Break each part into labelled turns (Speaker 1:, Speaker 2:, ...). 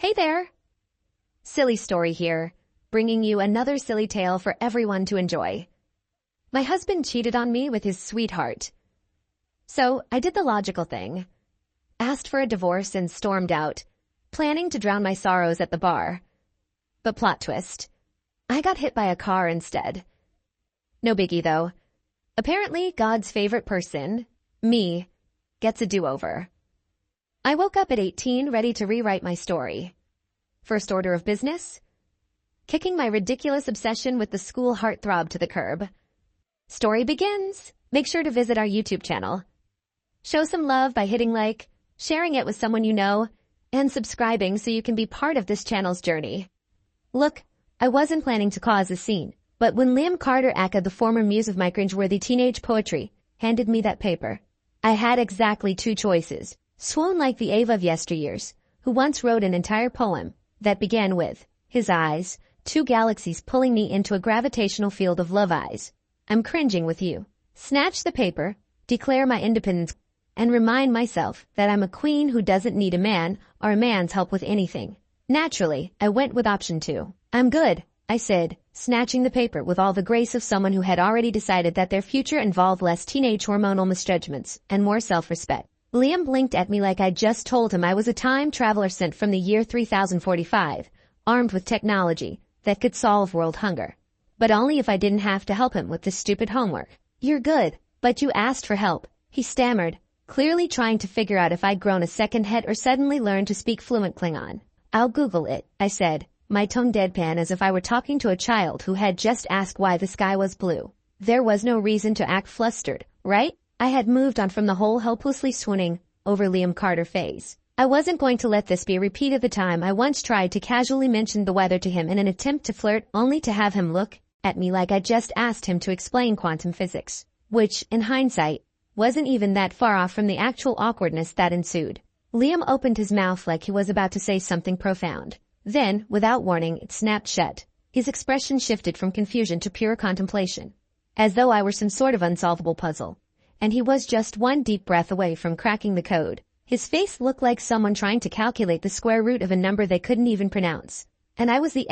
Speaker 1: Hey there! Silly story here, bringing you another silly tale for everyone to enjoy. My husband cheated on me with his sweetheart. So I did the logical thing, asked for a divorce and stormed out, planning to drown my sorrows at the bar. But plot twist, I got hit by a car instead. No biggie though. Apparently God's favorite person, me, gets a do-over. I woke up at 18 ready to rewrite my story. First order of business? Kicking my ridiculous obsession with the school heartthrob to the curb. Story begins. Make sure to visit our YouTube channel. Show some love by hitting like, sharing it with someone you know, and subscribing so you can be part of this channel's journey. Look, I wasn't planning to cause a scene, but when Liam Carter, aka the former muse of my cringeworthy teenage poetry, handed me that paper, I had exactly two choices. Swoon like the Ava of yesteryears, who once wrote an entire poem that began with, his eyes, two galaxies pulling me into a gravitational field of love eyes. I'm cringing with you. Snatch the paper, declare my independence, and remind myself that I'm a queen who doesn't need a man or a man's help with anything. Naturally, I went with option 2. I'm good, I said, snatching the paper with all the grace of someone who had already decided that their future involved less teenage hormonal misjudgments and more self-respect. Liam blinked at me like I just told him I was a time traveler sent from the year 3045, armed with technology that could solve world hunger. But only if I didn't have to help him with this stupid homework. You're good, but you asked for help, he stammered, clearly trying to figure out if I'd grown a second head or suddenly learned to speak fluent Klingon. I'll Google it, I said, my tone deadpan as if I were talking to a child who had just asked why the sky was blue. There was no reason to act flustered, right? I had moved on from the whole helplessly swooning over Liam Carter phase. I wasn't going to let this be a repeat of the time I once tried to casually mention the weather to him in an attempt to flirt, only to have him look at me like I just asked him to explain quantum physics, which, in hindsight, wasn't even that far off from the actual awkwardness that ensued. Liam opened his mouth like he was about to say something profound. Then, without warning, it snapped shut. His expression shifted from confusion to pure contemplation, as though I were some sort of unsolvable puzzle. And he was just one deep breath away from cracking the code. His face looked like someone trying to calculate the square root of a number they couldn't even pronounce. And I was the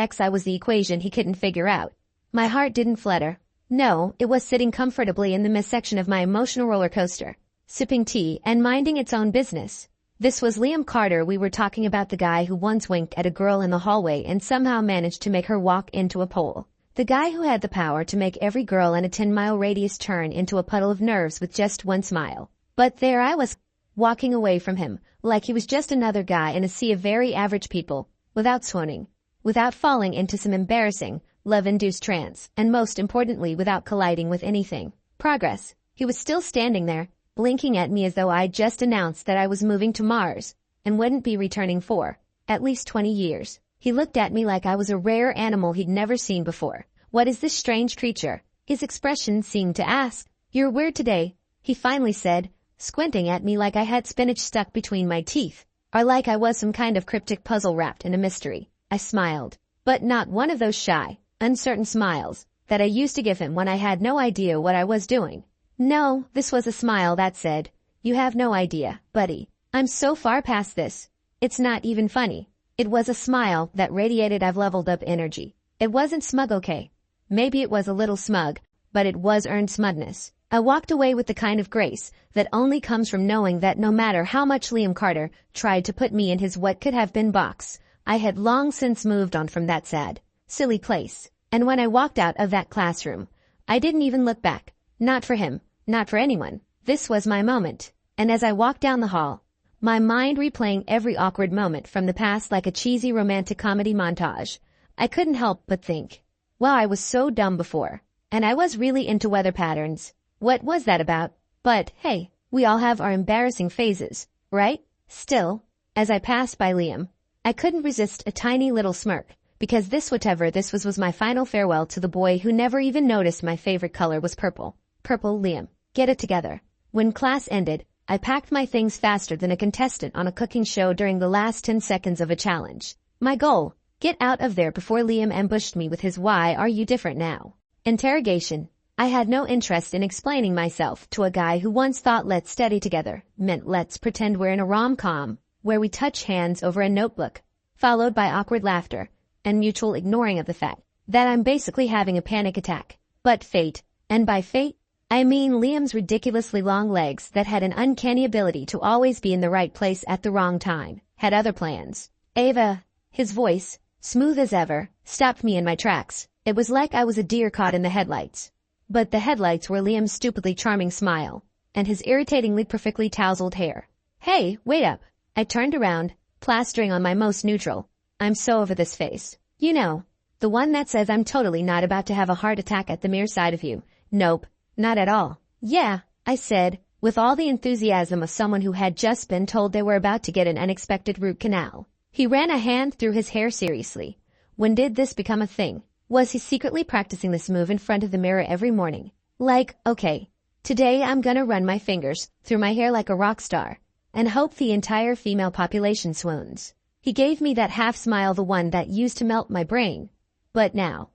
Speaker 1: equation he couldn't figure out. My heart didn't flutter. No, it was sitting comfortably in the midsection of my emotional roller coaster, sipping tea and minding its own business. This was Liam Carter. We were talking about, the guy who once winked at a girl in the hallway and somehow managed to make her walk into a pole. The guy who had the power to make every girl in a 10-mile radius turn into a puddle of nerves with just one smile. But there I was, walking away from him, like he was just another guy in a sea of very average people, without swooning, without falling into some embarrassing, love-induced trance, and most importantly without colliding with anything. Progress. He was still standing there, blinking at me as though I'd just announced that I was moving to Mars, and wouldn't be returning for, at least 20 years. He looked at me like I was a rare animal he'd never seen before. What is this strange creature? His expression seemed to ask. You're weird today, he finally said, squinting at me like I had spinach stuck between my teeth, or like I was some kind of cryptic puzzle wrapped in a mystery. I smiled, but not one of those shy, uncertain smiles that I used to give him when I had no idea what I was doing. No, this was a smile that said, you have no idea, buddy. I'm so far past this. It's not even funny. It was a smile that radiated I've leveled up energy. It wasn't smug, okay. Maybe it was a little smug, but it was earned smugness. I walked away with the kind of grace that only comes from knowing that no matter how much Liam Carter tried to put me in his what could have been box, I had long since moved on from that sad, silly place. And when I walked out of that classroom, I didn't even look back. Not for him, not for anyone. This was my moment. And as I walked down the hall, my mind replaying every awkward moment from the past like a cheesy romantic comedy montage, I couldn't help but think, wow, I was so dumb before. And I was really into weather patterns. What was that about? But, hey, we all have our embarrassing phases, right? Still, as I passed by Liam, I couldn't resist a tiny little smirk, because this whatever this was my final farewell to the boy who never even noticed my favorite color was purple. Purple Liam. Get it together. When class ended, I packed my things faster than a contestant on a cooking show during the last 10 seconds of a challenge. My goal, get out of there before Liam ambushed me with his "Why are you different now?" interrogation. I had no interest in explaining myself to a guy who once thought let's study together meant let's pretend we're in a rom-com, where we touch hands over a notebook. followed by awkward laughter and mutual ignoring of the fact that I'm basically having a panic attack. But fate, and by fate, I mean Liam's ridiculously long legs that had an uncanny ability to always be in the right place at the wrong time, had other plans. Ava, his voice, smooth as ever, stopped me in my tracks. It was like I was a deer caught in the headlights. But the headlights were Liam's stupidly charming smile, and his irritatingly perfectly tousled hair. Hey, wait up. I turned around, plastering on my most neutral. I'm so over this face. You know, the one that says I'm totally not about to have a heart attack at the mere sight of you. Nope, not at all. Yeah, I said, with all the enthusiasm of someone who had just been told they were about to get an unexpected root canal. He ran a hand through his hair seriously. When did this become a thing? Was he secretly practicing this move in front of the mirror every morning? Like, okay, today I'm gonna run my fingers through my hair like a rock star and hope the entire female population swoons. He gave me that half smile, the one that used to melt my brain. But now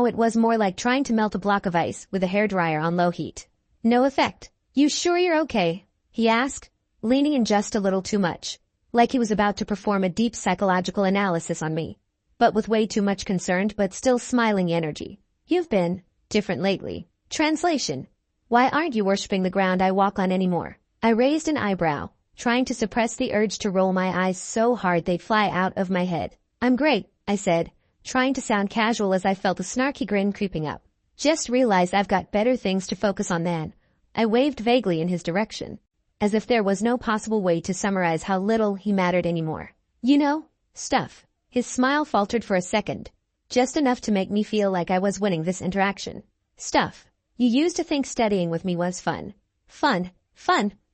Speaker 1: it was more like trying to melt a block of ice with a hairdryer on low heat. No effect. You sure you're okay? He asked, leaning in just a little too much, like he was about to perform a deep psychological analysis on me, but with way too much concerned but still smiling energy. You've been different lately. Translation. Why aren't you worshipping the ground I walk on anymore? I raised an eyebrow, trying to suppress the urge to roll my eyes so hard they'd fly out of my head. I'm great, I said, trying to sound casual as I felt a snarky grin creeping up. Just realized I've got better things to focus on than. I waved vaguely in his direction, as if there was no possible way to summarize how little he mattered anymore. You know, stuff. His smile faltered for a second, just enough to make me feel like I was winning this interaction. Stuff. You used to think studying with me was fun. Fun,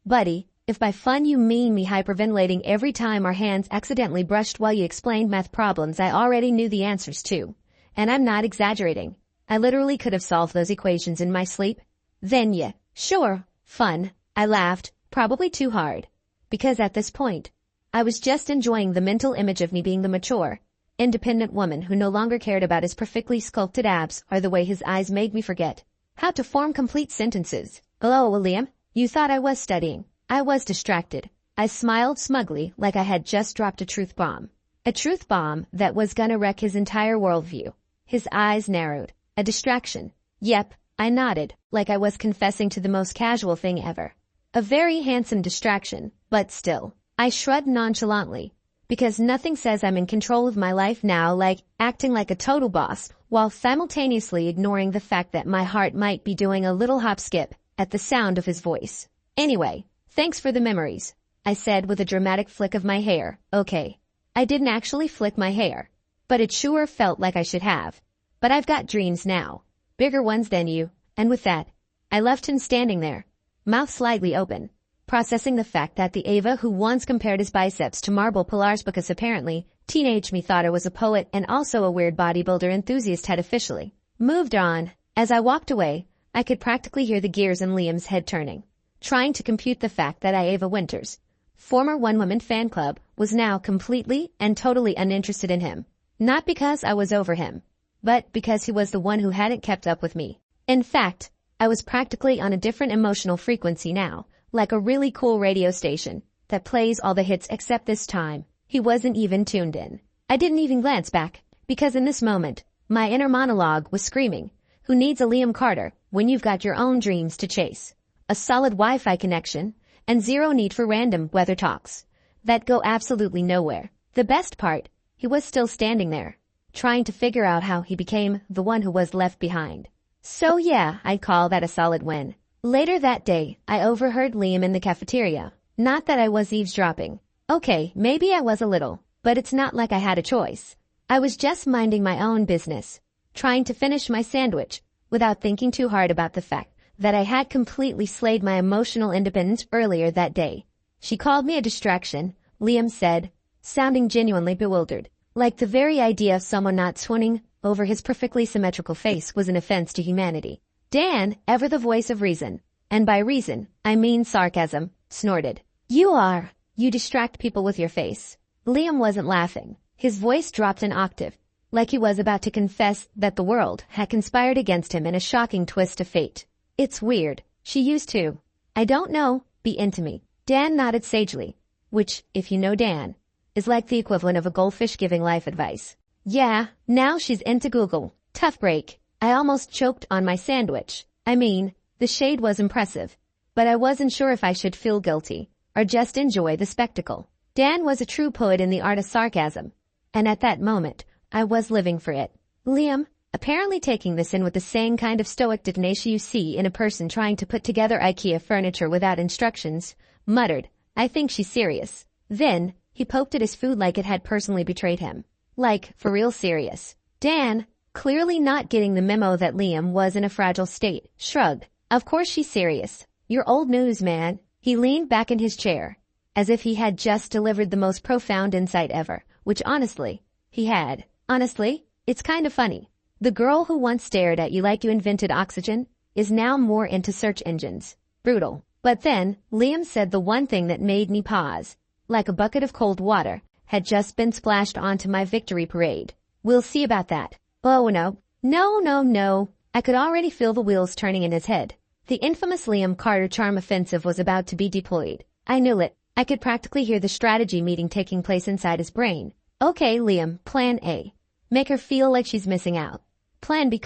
Speaker 1: buddy. If by fun you mean me hyperventilating every time our hands accidentally brushed while you explained math problems I already knew the answers to. And I'm not exaggerating. I literally could have solved those equations in my sleep. Then yeah, sure, fun. I laughed, probably too hard. Because at this point, I was just enjoying the mental image of me being the mature, independent woman who no longer cared about his perfectly sculpted abs or the way his eyes made me forget how to form complete sentences. Hello, William. You thought I was studying. I was distracted. I smiled smugly like I had just dropped a truth bomb. A truth bomb that was gonna wreck his entire worldview. His eyes narrowed. A distraction. Yep, I nodded, like I was confessing to the most casual thing ever. A very handsome distraction, but still. I shrugged nonchalantly, because nothing says I'm in control of my life now like acting like a total boss, while simultaneously ignoring the fact that my heart might be doing a little hop skip at the sound of his voice. Anyway, thanks for the memories, I said with a dramatic flick of my hair. Okay. I didn't actually flick my hair, but it sure felt like I should have. But I've got dreams now. Bigger ones than you. And with that, I left him standing there, mouth slightly open, processing the fact that the Ava who once compared his biceps to marble pillars because apparently teenage me thought I was a poet and also a weird bodybuilder enthusiast had officially moved on. As I walked away, I could practically hear the gears in Liam's head turning, trying to compute the fact that Ava Winters, former one-woman fan club, was now completely and totally uninterested in him. Not because I was over him, but because he was the one who hadn't kept up with me. In fact, I was practically on a different emotional frequency now, like a really cool radio station that plays all the hits except this time, he wasn't even tuned in. I didn't even glance back, because in this moment, my inner monologue was screaming, who needs a Liam Carter when you've got your own dreams to chase? A solid Wi-Fi connection, and zero need for random weather talks that go absolutely nowhere. The best part, he was still standing there, trying to figure out how he became the one who was left behind. So yeah, I'd call that a solid win. Later that day, I overheard Liam in the cafeteria. Not that I was eavesdropping. Okay, maybe I was a little, but it's not like I had a choice. I was just minding my own business, trying to finish my sandwich without thinking too hard about the fact that I had completely slayed my emotional independence earlier that day. She called me a distraction, Liam said, sounding genuinely bewildered, like the very idea of someone not swooning over his perfectly symmetrical face was an offense to humanity. Dan, ever the voice of reason, and by reason, I mean sarcasm, snorted. You distract people with your face. Liam wasn't laughing. His voice dropped an octave, like he was about to confess that the world had conspired against him in a shocking twist of fate. It's weird. She used to, I don't know, be into me. Dan nodded sagely, which, if you know Dan, is like the equivalent of a goldfish giving life advice. Yeah, now she's into Google. Tough break. I almost choked on my sandwich. I mean, the shade was impressive, but I wasn't sure if I should feel guilty or just enjoy the spectacle. Dan was a true poet in the art of sarcasm, and at that moment, I was living for it. Liam, apparently taking this in with the same kind of stoic detonation you see in a person trying to put together IKEA furniture without instructions, muttered, "I think she's serious." Then, he poked at his food like it had personally betrayed him. Like, for real serious. Dan, clearly not getting the memo that Liam was in a fragile state, shrugged. "Of course she's serious. You're old news, man." He leaned back in his chair, as if he had just delivered the most profound insight ever, which honestly, he had. Honestly, it's kind of funny. The girl who once stared at you like you invented oxygen is now more into search engines. Brutal. But then, Liam said the one thing that made me pause, like a bucket of cold water, had just been splashed onto my victory parade. "We'll see about that." Oh no. No. I could already feel the wheels turning in his head. The infamous Liam Carter charm offensive was about to be deployed. I knew it. I could practically hear the strategy meeting taking place inside his brain. Okay, Liam, plan A. Make her feel like she's missing out. Plan B: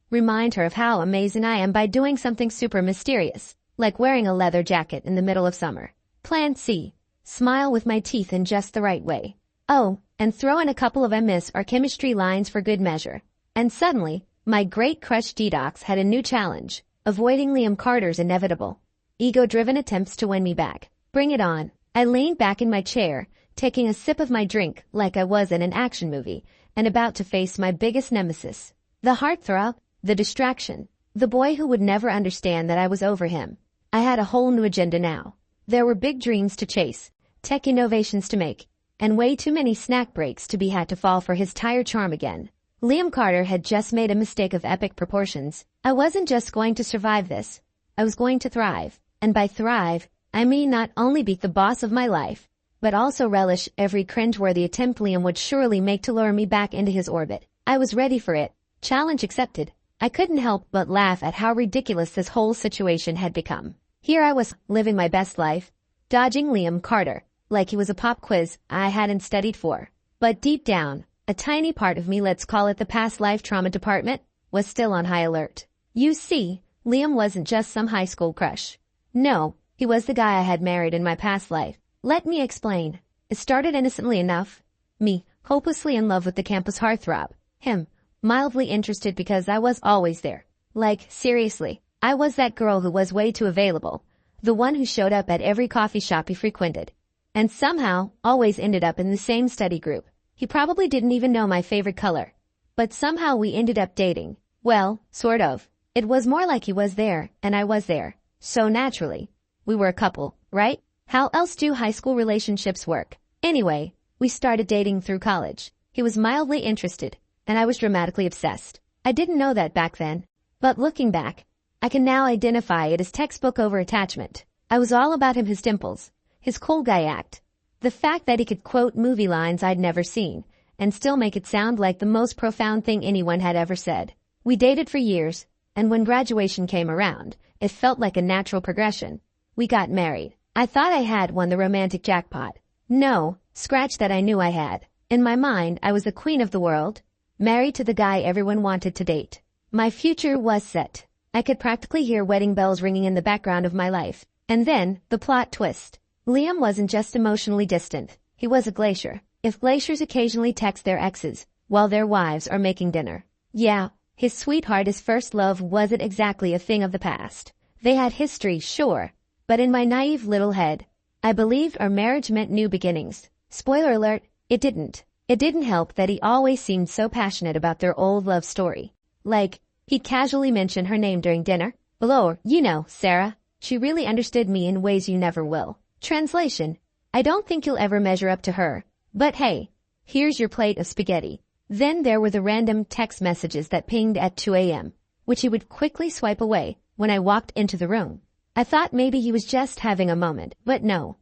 Speaker 1: remind her of how amazing I am by doing something super mysterious, like wearing a leather jacket in the middle of summer. Plan C: smile with my teeth in just the right way. Oh, and throw in a couple of MS or chemistry lines for good measure. And suddenly, my great crush Detox had a new challenge, avoiding Liam Carter's inevitable, ego-driven attempts to win me back. Bring it on. I leaned back in my chair, taking a sip of my drink like I was in an action movie, and about to face my biggest nemesis. The heartthrob, the distraction, the boy who would never understand that I was over him. I had a whole new agenda now. There were big dreams to chase, tech innovations to make, and way too many snack breaks to be had to fall for his tired charm again. Liam Carter had just made a mistake of epic proportions. I wasn't just going to survive this. I was going to thrive. And by thrive, I mean not only beat the boss of my life, but also relish every cringeworthy attempt Liam would surely make to lure me back into his orbit. I was ready for it. Challenge accepted. I couldn't help but laugh at how ridiculous this whole situation had become. Here I was, living my best life, dodging Liam Carter, like he was a pop quiz I hadn't studied for. But deep down, a tiny part of me, let's call it the past life trauma department, was still on high alert. You see, Liam wasn't just some high school crush. No, he was the guy I had married in my past life. Let me explain. It started innocently enough. Me, hopelessly in love with the campus heartthrob. Him, mildly interested because I was always there. Like, seriously, I was that girl who was way too available. The one who showed up at every coffee shop he frequented. And somehow, always ended up in the same study group. He probably didn't even know my favorite color. But somehow we ended up dating. Well, sort of. It was more like he was there, and I was there. So naturally, we were a couple, right? How else do high school relationships work? Anyway, we started dating through college. He was mildly interested, and I was dramatically obsessed. I didn't know that back then. But looking back, I can now identify it as textbook over-attachment. I was all about him, his dimples, his cool guy act, the fact that he could quote movie lines I'd never seen, and still make it sound like the most profound thing anyone had ever said. We dated for years, and when graduation came around, it felt like a natural progression. We got married. I thought I had won the romantic jackpot. No, scratch that, I knew I had. In my mind, I was the queen of the world, married to the guy everyone wanted to date. My future was set. I could practically hear wedding bells ringing in the background of my life. And then, the plot twist. Liam wasn't just emotionally distant. He was a glacier. If glaciers occasionally text their exes while their wives are making dinner. Yeah, his sweetheart, his first love, wasn't exactly a thing of the past. They had history, sure. But in my naive little head, I believed our marriage meant new beginnings. Spoiler alert, it didn't. It didn't help that he always seemed so passionate about their old love story. Like, he'd casually mention her name during dinner. Or, you know, Sarah. She really understood me in ways you never will. Translation: I don't think you'll ever measure up to her. But hey, here's your plate of spaghetti. Then there were the random text messages that pinged at 2 a.m., which he would quickly swipe away when I walked into the room. I thought maybe he was just having a moment, but no,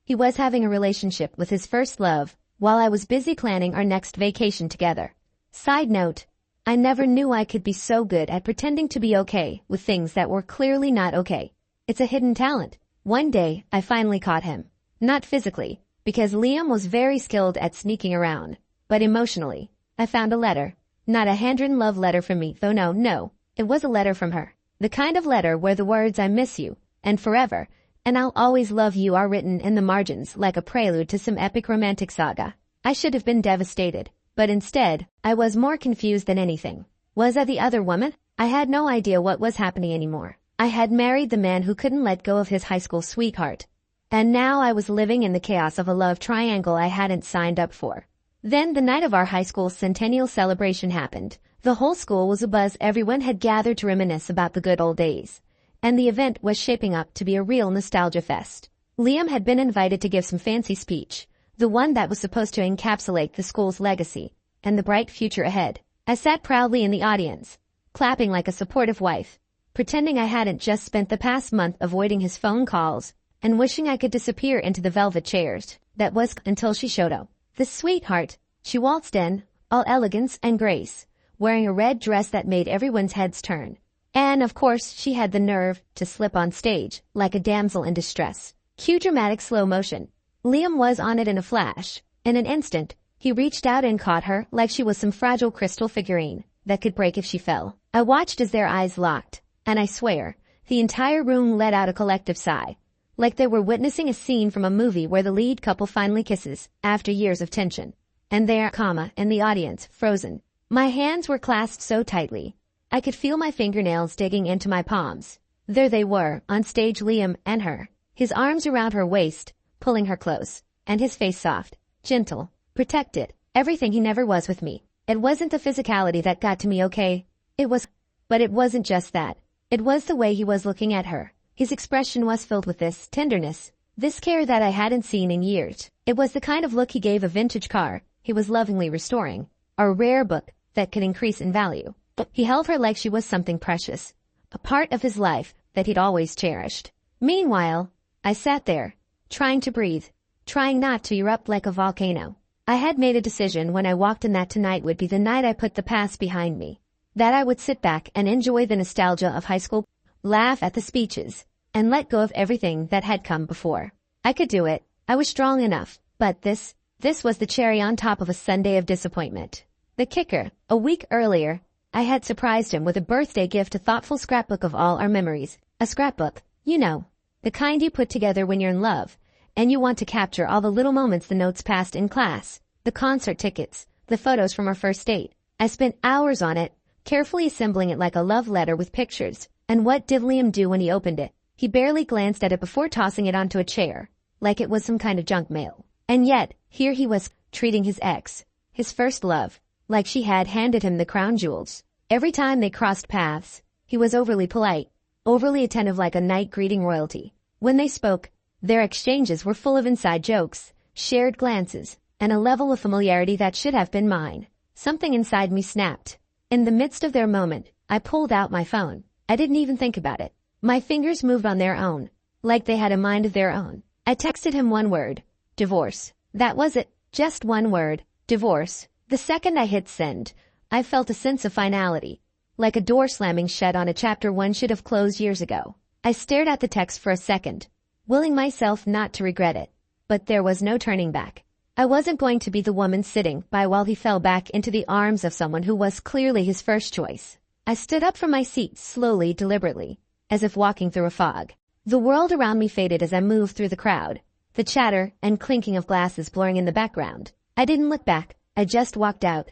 Speaker 1: he was having a relationship with his first love while I was busy planning our next vacation together. Side note, I never knew I could be so good at pretending to be okay with things that were clearly not okay. It's a hidden talent. One day, I finally caught him. Not physically, because Liam was very skilled at sneaking around. But emotionally, I found a letter. Not a handwritten love letter from me, though no, it was a letter from her. The kind of letter where the words "I miss you," and "forever," and "I'll always love you" are written in the margins like a prelude to some epic romantic saga. I should have been devastated, but instead, I was more confused than anything. Was I the other woman? I had no idea what was happening anymore. I had married the man who couldn't let go of his high school sweetheart. And now I was living in the chaos of a love triangle I hadn't signed up for. Then the night of our high school centennial celebration happened. The whole school was abuzz. Everyone had gathered to reminisce about the good old days. And the event was shaping up to be a real nostalgia fest. Liam had been invited to give some fancy speech, the one that was supposed to encapsulate the school's legacy and the bright future ahead. I sat proudly in the audience, clapping like a supportive wife, pretending I hadn't just spent the past month avoiding his phone calls and wishing I could disappear into the velvet chairs. That was until she showed up. The sweetheart, she waltzed in, all elegance and grace, wearing a red dress that made everyone's heads turn. And of course, she had the nerve to slip on stage, like a damsel in distress. Cue dramatic slow motion. Liam was on it in a flash. In an instant, he reached out and caught her like she was some fragile crystal figurine that could break if she fell. I watched as their eyes locked, and I swear, the entire room let out a collective sigh, like they were witnessing a scene from a movie where the lead couple finally kisses after years of tension. And there, in the audience, frozen. My hands were clasped so tightly, I could feel my fingernails digging into my palms. There they were, on stage, Liam and her, his arms around her waist, pulling her close, and his face soft, gentle, protected, everything he never was with me. It wasn't the physicality that got to me, okay? But it wasn't just that. It was the way he was looking at her. His expression was filled with this tenderness, this care that I hadn't seen in years. It was the kind of look he gave a vintage car he was lovingly restoring, or a rare book that could increase in value. He held her like she was something precious, a part of his life that he'd always cherished. Meanwhile, I sat there, trying to breathe, trying not to erupt like a volcano. I had made a decision when I walked in that tonight would be the night I put the past behind me. That I would sit back and enjoy the nostalgia of high school, laugh at the speeches, and let go of everything that had come before. I could do it. I was strong enough. But this was the cherry on top of a Sunday of disappointment. The kicker, a week earlier, I had surprised him with a birthday gift, a thoughtful scrapbook of all our memories. A scrapbook, you know, the kind you put together when you're in love, and you want to capture all the little moments, the notes passed in class, the concert tickets, the photos from our first date. I spent hours on it, carefully assembling it like a love letter with pictures. And what did Liam do when he opened it? He barely glanced at it before tossing it onto a chair, like it was some kind of junk mail. And yet, here he was, treating his ex, his first love, like she had handed him the crown jewels. Every time they crossed paths, he was overly polite, overly attentive, like a knight greeting royalty. When they spoke, their exchanges were full of inside jokes, shared glances, and a level of familiarity that should have been mine. Something inside me snapped. In the midst of their moment, I pulled out my phone. I didn't even think about it. My fingers moved on their own, like they had a mind of their own. I texted him one word: divorce. That was it. Just one word: divorce. The second I hit send, I felt a sense of finality, like a door slamming shut on a chapter one should have closed years ago. I stared at the text for a second, willing myself not to regret it. But there was no turning back. I wasn't going to be the woman sitting by while he fell back into the arms of someone who was clearly his first choice. I stood up from my seat slowly, deliberately, as if walking through a fog. The world around me faded as I moved through the crowd, the chatter and clinking of glasses blurring in the background. I didn't look back. I just walked out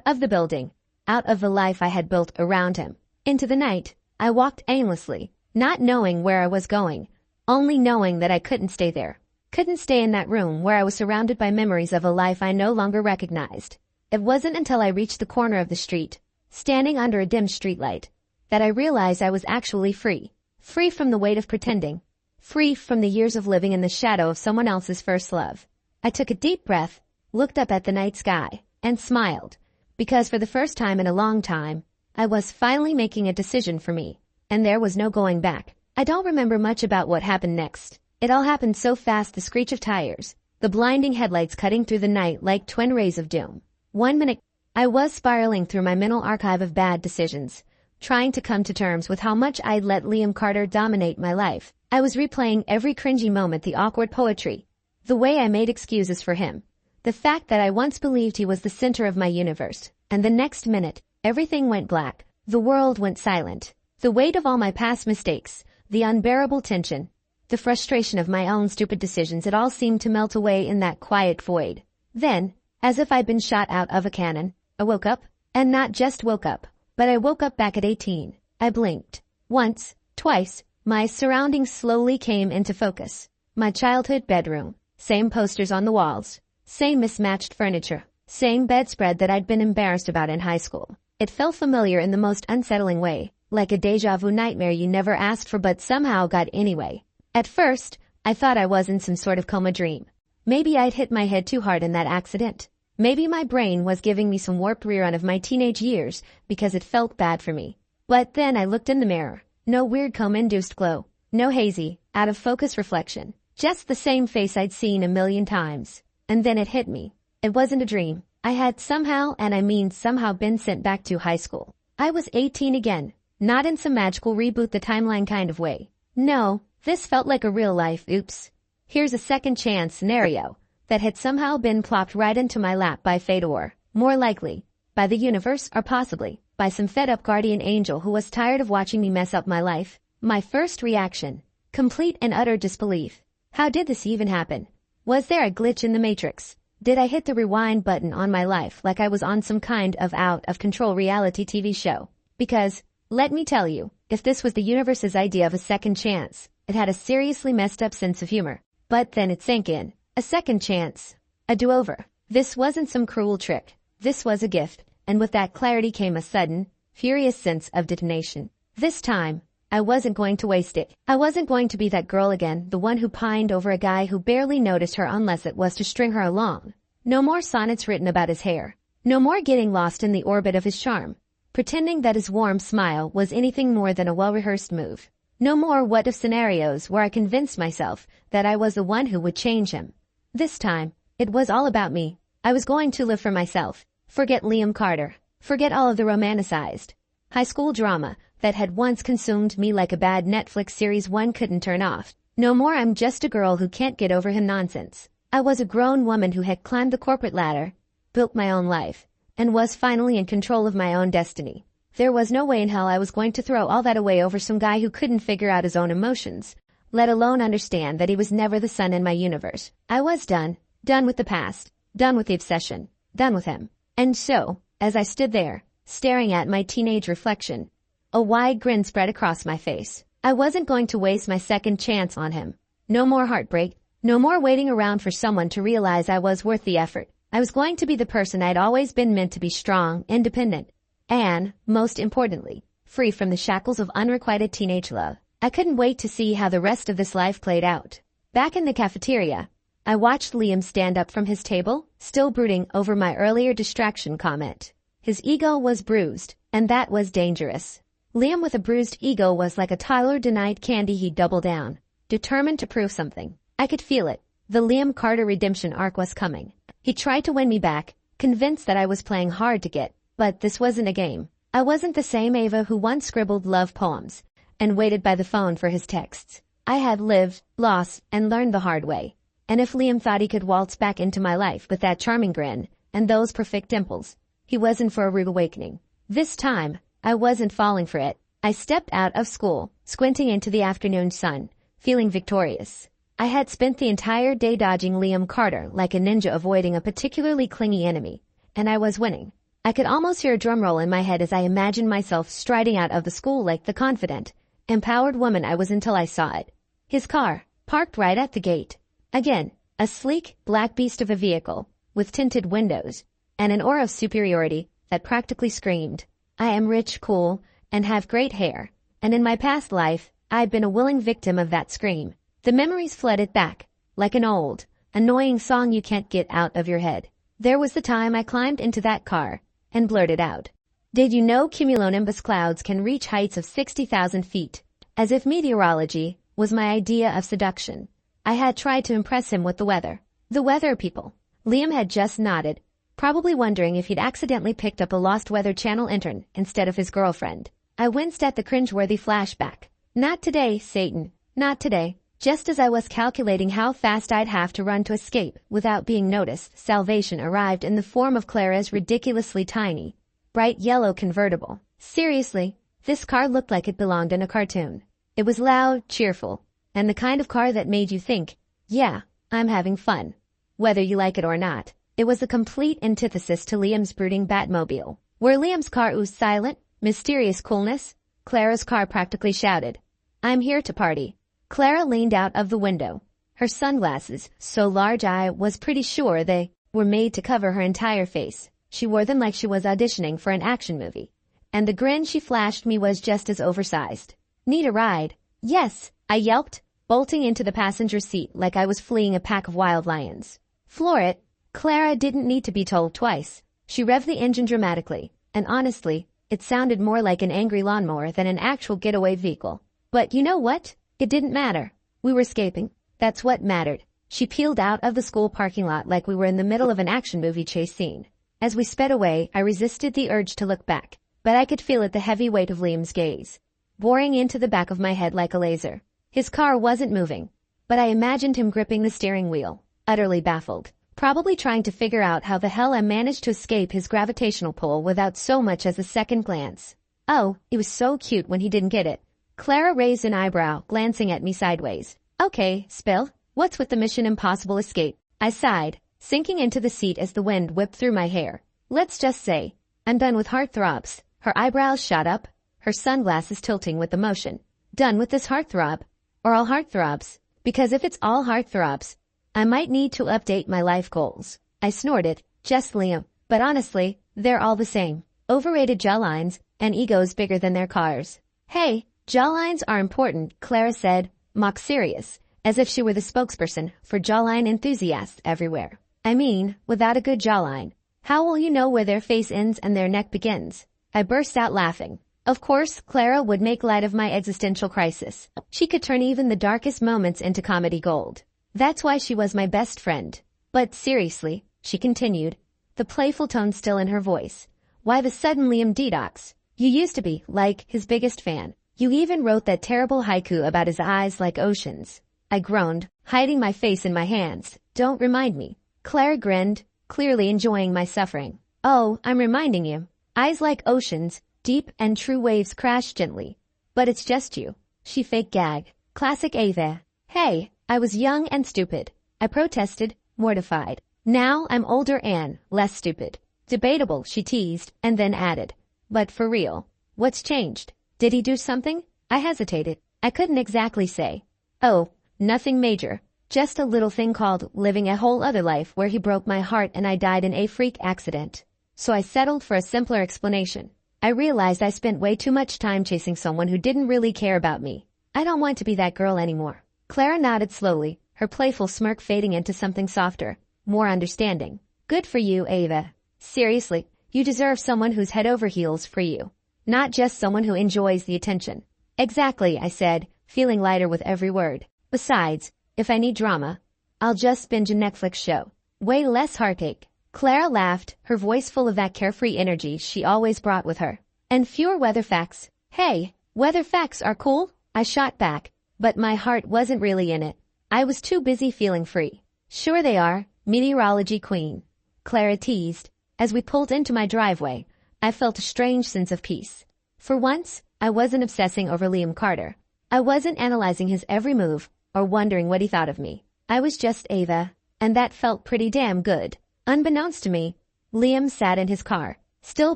Speaker 1: of the building, out of the life I had built around him, into the night. I walked aimlessly, not knowing where I was going, only knowing that I couldn't stay there. Couldn't stay in that room where I was surrounded by memories of a life I no longer recognized. It wasn't until I reached the corner of the street, standing under a dim streetlight, that I realized I was actually free. Free from the weight of pretending. Free from the years of living in the shadow of someone else's first love. I took a deep breath, looked up at the night sky, and smiled, because for the first time in a long time, I was finally making a decision for me, and there was no going back. I don't remember much about what happened next. It all happened so fast, the screech of tires, the blinding headlights cutting through the night like twin rays of doom. 1 minute, I was spiraling through my mental archive of bad decisions, trying to come to terms with how much I'd let Liam Carter dominate my life. I was replaying every cringy moment, the awkward poetry, The way I made excuses for him. The fact that I once believed he was the center of my universe, and the next minute, everything went black. The world went silent. The weight of all my past mistakes, the unbearable tension, the frustration of my own stupid decisions, it all seemed to melt away in that quiet void. Then, as if I'd been shot out of a cannon, I woke up. And not just woke up, but I woke up back at 18. I blinked. Once, twice, my surroundings slowly came into focus. My childhood bedroom, same posters on the walls, same mismatched furniture, same bedspread that I'd been embarrassed about in high school. It felt familiar in the most unsettling way, like a deja vu nightmare you never asked for but somehow got anyway. At first, I thought I was in some sort of coma dream. Maybe I'd hit my head too hard in that accident. Maybe my brain was giving me some warped rerun of my teenage years because it felt bad for me. But then I looked in the mirror. No weird coma-induced glow. No hazy, out-of-focus reflection. Just the same face I'd seen a million times. And then it hit me. It wasn't a dream. I had somehow, and I mean somehow, been sent back to high school. I was 18 again. Not in some magical reboot the timeline kind of way. No, this felt like a real-life oops. Here's a second chance scenario that had somehow been plopped right into my lap by fate, or, more likely, by the universe, or possibly by some fed-up guardian angel who was tired of watching me mess up my life. My first reaction, complete and utter disbelief. How did this even happen? Was there a glitch in the matrix? Did I hit the rewind button on my life like I was on some kind of out-of-control reality TV show? Because, let me tell you, if this was the universe's idea of a second chance, it had a seriously messed up sense of humor. But then it sank in. A second chance. A do-over. This wasn't some cruel trick. This was a gift, and with that clarity came a sudden, furious sense of detonation. This time, I wasn't going to waste it. I wasn't going to be that girl again, the one who pined over a guy who barely noticed her unless it was to string her along. No more sonnets written about his hair. No more getting lost in the orbit of his charm, pretending that his warm smile was anything more than a well-rehearsed move. No more what-if scenarios where I convinced myself that I was the one who would change him. This time, it was all about me. I was going to live for myself. Forget Liam Carter. Forget all of the romanticized high school drama that had once consumed me like a bad Netflix series one couldn't turn off. No more I'm just a girl who can't get over him nonsense. I was a grown woman who had climbed the corporate ladder, built my own life, and was finally in control of my own destiny. There was no way in hell I was going to throw all that away over some guy who couldn't figure out his own emotions, let alone understand that he was never the sun in my universe. I was done. Done with the past. Done with the obsession. Done with him. And so, as I stood there, staring at my teenage reflection, a wide grin spread across my face. I wasn't going to waste my second chance on him. No more heartbreak. No more waiting around for someone to realize I was worth the effort. I was going to be the person I'd always been meant to be: strong, independent, and, most importantly, free from the shackles of unrequited teenage love. I couldn't wait to see how the rest of this life played out. Back in the cafeteria, I watched Liam stand up from his table, still brooding over my earlier distraction comment. His ego was bruised, and that was dangerous. Liam with a bruised ego was like a toddler denied candy. He'd double down, determined to prove something. I could feel it. The Liam Carter redemption arc was coming. He tried to win me back, convinced that I was playing hard to get. But this wasn't a game. I wasn't the same Ava who once scribbled love poems and waited by the phone for his texts. I had lived, lost, and learned the hard way. And if Liam thought he could waltz back into my life with that charming grin and those perfect dimples, he wasn't for a rude awakening. This time, I wasn't falling for it. I stepped out of school, squinting into the afternoon sun, feeling victorious. I had spent the entire day dodging Liam Carter like a ninja avoiding a particularly clingy enemy, and I was winning. I could almost hear a drum roll in my head as I imagined myself striding out of the school like the confident, empowered woman I was until I saw it. His car, parked right at the gate. Again, a sleek, black beast of a vehicle, with tinted windows, and an aura of superiority that practically screamed, I am rich, cool, and have great hair. And in my past life, I'd been a willing victim of that scream. The memories flooded back, like an old, annoying song you can't get out of your head. There was the time I climbed into that car and blurted out, did you know cumulonimbus clouds can reach heights of 60,000 feet? As if meteorology was my idea of seduction. I had tried to impress him with the weather. The weather people. Liam had just nodded, probably wondering if he'd accidentally picked up a lost Weather Channel intern instead of his girlfriend. I winced at the cringeworthy flashback. Not today, Satan. Not today. Just as I was calculating how fast I'd have to run to escape without being noticed, salvation arrived in the form of Clara's ridiculously tiny, bright yellow convertible. Seriously, this car looked like it belonged in a cartoon. It was loud, cheerful, and the kind of car that made you think, yeah, I'm having fun. Whether you like it or not, it was a complete antithesis to Liam's brooding Batmobile. Where Liam's car oozed silent, mysterious coolness, Clara's car practically shouted, I'm here to party. Clara leaned out of the window. Her sunglasses, so large I was pretty sure they were made to cover her entire face. She wore them like she was auditioning for an action movie. And the grin she flashed me was just as oversized. Need a ride? Yes, I yelped, bolting into the passenger seat like I was fleeing a pack of wild lions. Floor it. Clara didn't need to be told twice. She revved the engine dramatically, and honestly, it sounded more like an angry lawnmower than an actual getaway vehicle. But you know what? It didn't matter. We were escaping. That's what mattered. She peeled out of the school parking lot like we were in the middle of an action movie chase scene. As we sped away, I resisted the urge to look back, but I could feel it, the heavy weight of Liam's gaze, boring into the back of my head like a laser. His car wasn't moving, but I imagined him gripping the steering wheel, utterly baffled, probably trying to figure out how the hell I managed to escape his gravitational pull without so much as a second glance. Oh, it was so cute when he didn't get it. Clara raised an eyebrow, glancing at me sideways. Okay, Spill, what's with the Mission Impossible escape? I sighed, sinking into the seat as the wind whipped through my hair. Let's just say, I'm done with heartthrobs. Her eyebrows shot up, her sunglasses tilting with emotion. Done with this heartthrob? Or all heartthrobs? Because if it's all heartthrobs, I might need to update my life goals. I snorted, just Liam. But honestly, they're all the same. Overrated jawlines, and egos bigger than their cars. Hey, jawlines are important, Clara said, mock serious, as if she were the spokesperson for jawline enthusiasts everywhere. I mean, without a good jawline, how will you know where their face ends and their neck begins? I burst out laughing. Of course, Clara would make light of my existential crisis. She could turn even the darkest moments into comedy gold. That's why she was my best friend. But seriously, she continued, the playful tone still in her voice. Why the sudden Liam detox? You used to be, like, his biggest fan. You even wrote that terrible haiku about his eyes like oceans. I groaned, hiding my face in my hands. Don't remind me. Clara grinned, clearly enjoying my suffering. Oh, I'm reminding you. Eyes like oceans, deep and true waves crash gently. But it's just you. She fake gagged. Classic Ava. Hey, I was young and stupid. I protested, mortified. Now I'm older and less stupid. Debatable, she teased, and then added. But for real, what's changed? Did he do something? I hesitated. I couldn't exactly say. Oh, nothing major. Just a little thing called living a whole other life where he broke my heart and I died in a freak accident. So I settled for a simpler explanation. I realized I spent way too much time chasing someone who didn't really care about me. I don't want to be that girl anymore. Clara nodded slowly, her playful smirk fading into something softer, more understanding. Good for you, Ava. Seriously, you deserve someone who's head over heels for you. Not just someone who enjoys the attention. Exactly, I said, feeling lighter with every word. Besides, if I need drama, I'll just binge a Netflix show. Way less heartache. Clara laughed, her voice full of that carefree energy she always brought with her. And fewer weather facts. Hey, weather facts are cool, I shot back, but my heart wasn't really in it. I was too busy feeling free. Sure they are, meteorology queen. Clara teased. As we pulled into my driveway, I felt a strange sense of peace. For once, I wasn't obsessing over Liam Carter. I wasn't analyzing his every move or wondering what he thought of me. I was just Ava, and that felt pretty damn good. Unbeknownst to me, Liam sat in his car, still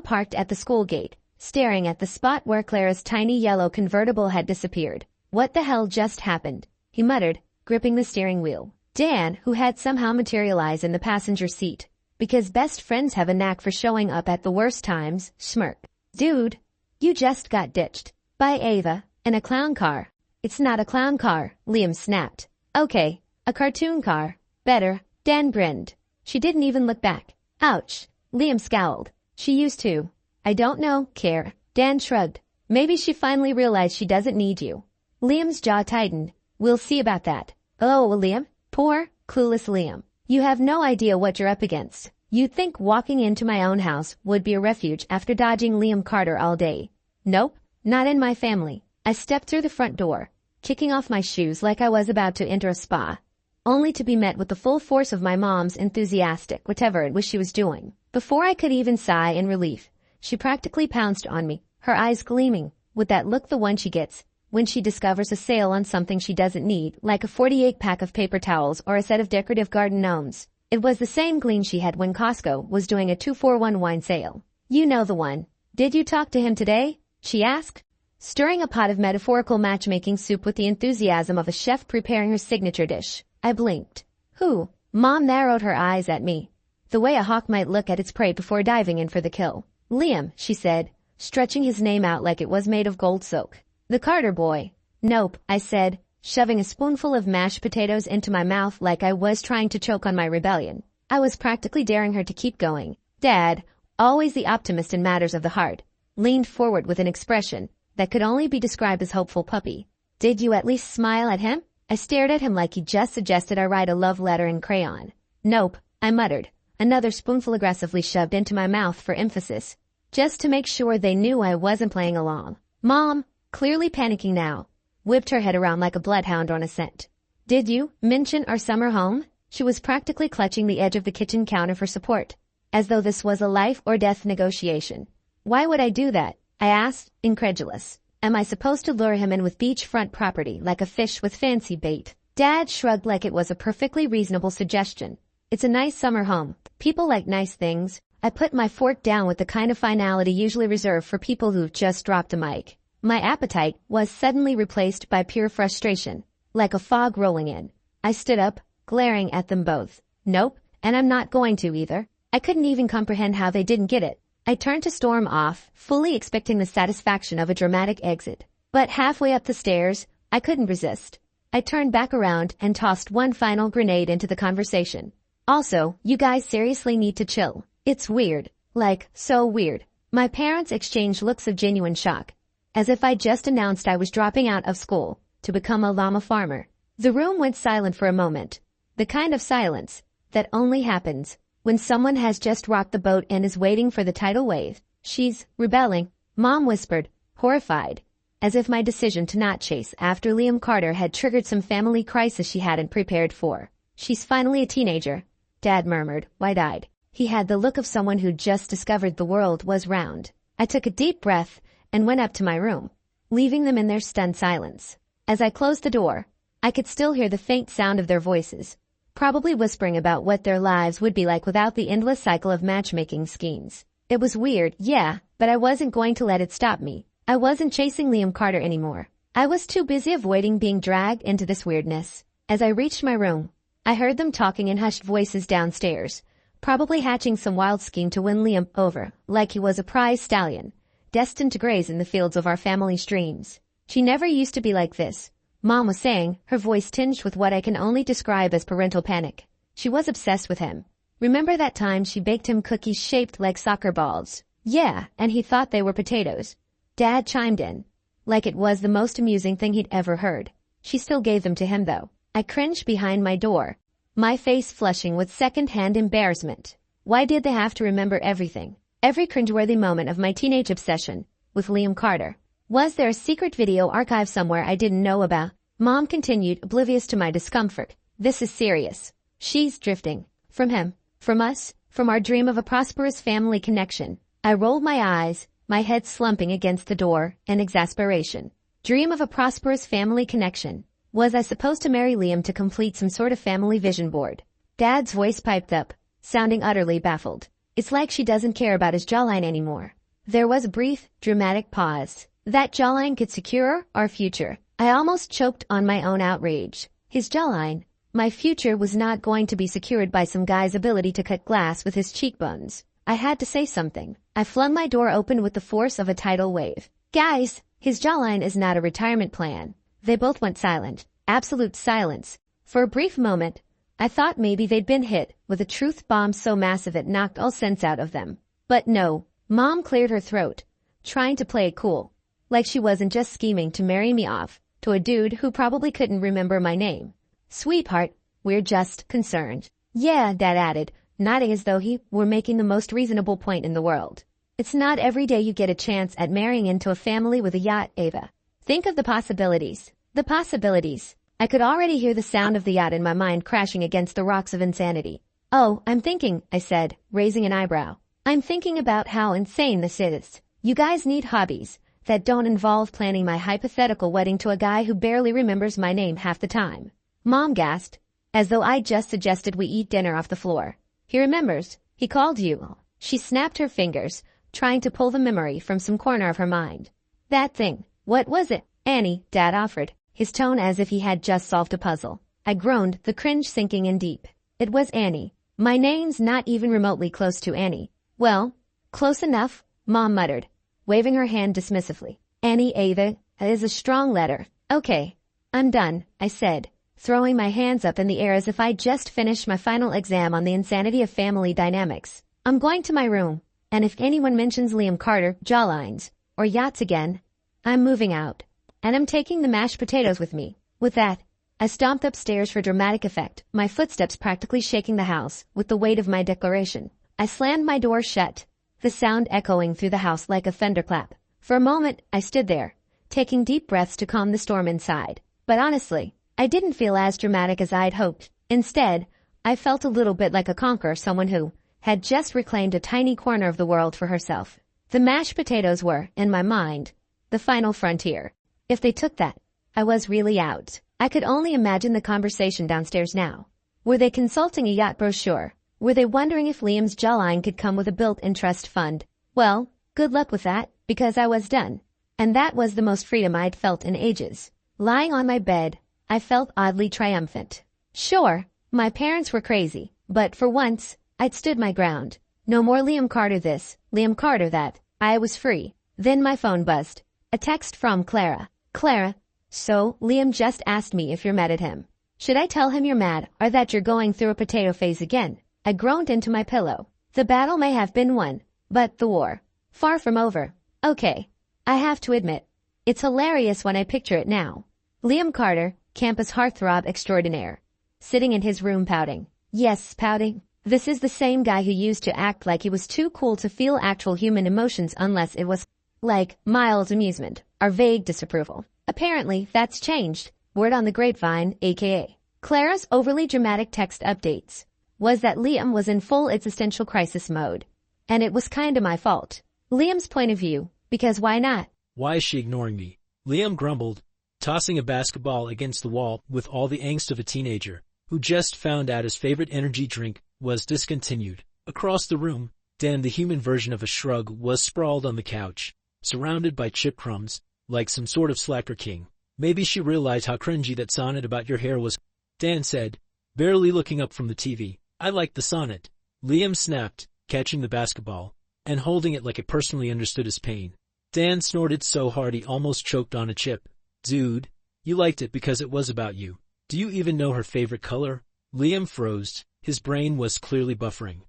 Speaker 1: parked at the school gate, staring at the spot where Clara's tiny yellow convertible had disappeared. What the hell just happened? He muttered, gripping the steering wheel. Dan, who had somehow materialized in the passenger seat, because best friends have a knack for showing up at the worst times, smirked. Dude, you just got ditched by Ava in a clown car. It's not a clown car, Liam snapped. Okay, a cartoon car. Better, Dan grinned. She didn't even look back. Ouch, Liam scowled. She used to. I don't know, care. Dan shrugged. Maybe she finally realized she doesn't need you. Liam's jaw tightened. We'll see about that. Oh, Liam? Poor, clueless Liam. You have no idea what you're up against. You'd think walking into my own house would be a refuge after dodging Liam Carter all day. Nope, not in my family. I stepped through the front door, kicking off my shoes like I was about to enter a spa, only to be met with the full force of my mom's enthusiastic whatever it was she was doing. Before I could even sigh in relief, she practically pounced on me, her eyes gleaming, with that look the one she gets when she discovers a sale on something she doesn't need, like a 48-pack of paper towels or a set of decorative garden gnomes. It was the same gleam she had when Costco was doing a 2-for-1 wine sale. You know the one. Did you talk to him today? She asked, stirring a pot of metaphorical matchmaking soup with the enthusiasm of a chef preparing her signature dish. I blinked. Who? Mom narrowed her eyes at me, the way a hawk might look at its prey before diving in for the kill. Liam, she said, stretching his name out like it was made of gold soak. The Carter boy. Nope, I said, shoving a spoonful of mashed potatoes into my mouth like I was trying to choke on my rebellion. I was practically daring her to keep going. Dad, always the optimist in matters of the heart, leaned forward with an expression that could only be described as hopeful puppy. Did you at least smile at him? I stared at him like he just suggested I write a love letter in crayon. Nope, I muttered, another spoonful aggressively shoved into my mouth for emphasis, just to make sure they knew I wasn't playing along. Mom, clearly panicking now, whipped her head around like a bloodhound on a scent. Did you mention our summer home? She was practically clutching the edge of the kitchen counter for support, as though this was a life or death negotiation. Why would I do that? I asked, incredulous. Am I supposed to lure him in with beachfront property like a fish with fancy bait? Dad shrugged like it was a perfectly reasonable suggestion. It's a nice summer home. People like nice things. I put my fork down with the kind of finality usually reserved for people who've just dropped a mic. My appetite was suddenly replaced by pure frustration, like a fog rolling in. I stood up, glaring at them both. Nope, and I'm not going to either. I couldn't even comprehend how they didn't get it. I turned to storm off, fully expecting the satisfaction of a dramatic exit. But halfway up the stairs, I couldn't resist. I turned back around and tossed one final grenade into the conversation. Also, you guys seriously need to chill. It's weird. Like, so weird. My parents exchanged looks of genuine shock, as if I just announced I was dropping out of school to become a llama farmer. The room went silent for a moment. The kind of silence that only happens when someone has just rocked the boat and is waiting for the tidal wave. She's rebelling, Mom whispered, horrified, as if my decision to not chase after Liam Carter had triggered some family crisis she hadn't prepared for. She's finally a teenager, Dad murmured, wide-eyed. He had the look of someone who'd just discovered the world was round. I took a deep breath and went up to my room, leaving them in their stunned silence. As I closed the door, I could still hear the faint sound of their voices, probably whispering about what their lives would be like without the endless cycle of matchmaking schemes. It was weird, yeah, but I wasn't going to let it stop me. I wasn't chasing Liam Carter anymore. I was too busy avoiding being dragged into this weirdness. As I reached my room, I heard them talking in hushed voices downstairs, probably hatching some wild scheme to win Liam over, like he was a prize stallion, destined to graze in the fields of our family's dreams. She never used to be like this, Mom was saying, her voice tinged with what I can only describe as parental panic. She was obsessed with him. Remember that time she baked him cookies shaped like soccer balls? Yeah, and he thought they were potatoes. Dad chimed in, like it was the most amusing thing he'd ever heard. She still gave them to him though. I cringed behind my door, my face flushing with second-hand embarrassment. Why did they have to remember everything? Every cringeworthy moment of my teenage obsession with Liam Carter. Was there a secret video archive somewhere I didn't know about? Mom continued, oblivious to my discomfort. This is serious. She's drifting. From him. From us. From our dream of a prosperous family connection. I rolled my eyes, my head slumping against the door in exasperation. Dream of a prosperous family connection. Was I supposed to marry Liam to complete some sort of family vision board? Dad's voice piped up, sounding utterly baffled. It's like she doesn't care about his jawline anymore. There was a brief, dramatic pause. That jawline could secure our future. I almost choked on my own outrage. His jawline. My future was not going to be secured by some guy's ability to cut glass with his cheekbones. I had to say something. I flung my door open with the force of a tidal wave. Guys, his jawline is not a retirement plan. They both went silent. Absolute silence. For a brief moment, I thought maybe they'd been hit with a truth bomb so massive it knocked all sense out of them. But no. Mom cleared her throat, trying to play it cool. Like she wasn't just scheming to marry me off to a dude who probably couldn't remember my name. Sweetheart, we're just concerned. Yeah, Dad added, nodding as though he were making the most reasonable point in the world. It's not every day you get a chance at marrying into a family with a yacht, Ava. Think of the possibilities. The possibilities. I could already hear the sound of the yacht in my mind crashing against the rocks of insanity. Oh, I'm thinking, I said, raising an eyebrow. I'm thinking about how insane this is. You guys need hobbies that don't involve planning my hypothetical wedding to a guy who barely remembers my name half the time. Mom gasped, as though I'd just suggested we eat dinner off the floor. He remembers. He called you. She snapped her fingers, trying to pull the memory from some corner of her mind. That thing. What was it? Annie, Dad offered, his tone as if he had just solved a puzzle. I groaned, the cringe sinking in deep. It was Annie. My name's not even remotely close to Annie. Well, close enough, Mom muttered, waving her hand dismissively. Annie Ava is a strong letter. Okay, I'm done, I said, throwing my hands up in the air as if I'd just finished my final exam on the insanity of family dynamics. I'm going to my room, and if anyone mentions Liam Carter, jawlines, or yachts again, I'm moving out. And I'm taking the mashed potatoes with me. With that, I stomped upstairs for dramatic effect, my footsteps practically shaking the house with the weight of my declaration. I slammed my door shut, the sound echoing through the house like a thunderclap. For a moment, I stood there, taking deep breaths to calm the storm inside. But honestly, I didn't feel as dramatic as I'd hoped. Instead, I felt a little bit like a conqueror, someone who had just reclaimed a tiny corner of the world for herself. The mashed potatoes were, in my mind, the final frontier. If they took that, I was really out. I could only imagine the conversation downstairs now. Were they consulting a yacht brochure? Were they wondering if Liam's jawline could come with a built-in trust fund? Well, good luck with that, because I was done. And that was the most freedom I'd felt in ages. Lying on my bed, I felt oddly triumphant. Sure, my parents were crazy, but for once, I'd stood my ground. No more Liam Carter this, Liam Carter that. I was free. Then my phone buzzed. A text from Clara. Clara, so Liam just asked me if you're mad at him. Should I tell him you're mad or that you're going through a potato phase again? I groaned into my pillow. The battle may have been won, but the war, far from over. Okay, I have to admit, it's hilarious when I picture it now. Liam Carter, campus heartthrob extraordinaire, sitting in his room pouting. Yes, pouting. This is the same guy who used to act like he was too cool to feel actual human emotions unless it was like mild amusement or vague disapproval. Apparently, that's changed. Word on the grapevine, aka Clara's overly dramatic text updates, was that Liam was in full existential crisis mode. And it was kinda my fault. Liam's point of view, because why not?
Speaker 2: Why is she ignoring me? Liam grumbled, tossing a basketball against the wall with all the angst of a teenager who just found out his favorite energy drink was discontinued. Across the room, Dan, the human version of a shrug, was sprawled on the couch, surrounded by chip crumbs, like some sort of slacker king. Maybe she realized how cringy that sonnet about your hair was, Dan said, barely looking up from the TV. I liked the sonnet. Liam snapped, catching the basketball, and holding it like it personally understood his pain. Dan snorted so hard he almost choked on a chip. Dude, you liked it because it was about you. Do you even know her favorite color? Liam froze. His brain was clearly buffering.